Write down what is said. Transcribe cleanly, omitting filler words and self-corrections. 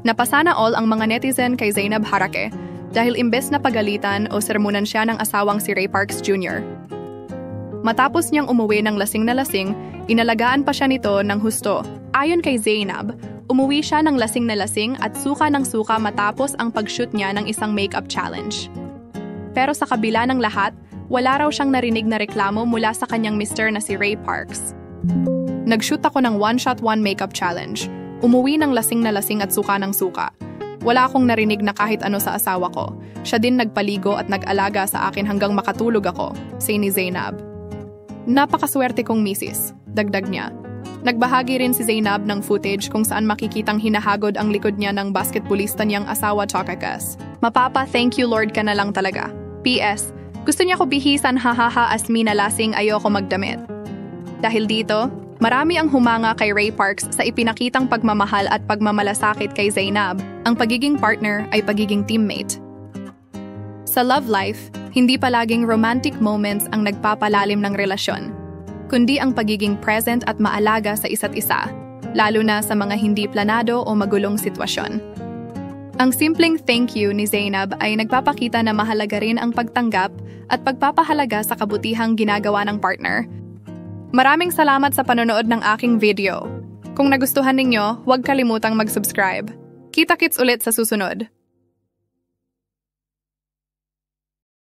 Napasana all ang mga netizen kay Zainab Harake dahil imbes na pagalitan o sermonan siya ng asawang si Ray Parks Jr. Matapos niyang umuwi ng lasing na lasing, inalagaan pa siya nito ng husto. Ayon kay Zainab, umuwi siya ng lasing na lasing at suka ng suka matapos ang pag-shoot niya ng isang makeup challenge. Pero sa kabila ng lahat, wala raw siyang narinig na reklamo mula sa kanyang mister na si Ray Parks. Nag-shoot ako ng one-shot one makeup challenge. Umuwi ng lasing na lasing at suka ng suka. Wala akong narinig na kahit ano sa asawa ko. Siya din nagpaligo at nag-alaga sa akin hanggang makatulog ako, say ni Zainab. Napakaswerte kong misis, dagdag niya. Nagbahagi rin si Zainab ng footage kung saan makikitang hinahagod ang likod niya ng basketballista niyang asawa Chakakas. Mapapa, thank you Lord ka na lang talaga. P.S. Gusto niya ko bihisan hahaha asmi na lasing ayoko magdamit. Dahil dito, marami ang humanga kay Ray Parks sa ipinakitang pagmamahal at pagmamalasakit kay Zainab. Ang pagiging partner ay pagiging teammate. Sa love life, hindi palaging romantic moments ang nagpapalalim ng relasyon, kundi ang pagiging present at maalaga sa isa't isa, lalo na sa mga hindi planado o magulong sitwasyon. Ang simpleng thank you ni Zainab ay nagpapakita na mahalaga rin ang pagtanggap at pagpapahalaga sa kabutihang ginagawa ng partner. Maraming salamat sa panonood ng aking video. Kung nagustuhan ninyo, huwag kalimutang mag-subscribe. Kita-kits ulit sa susunod.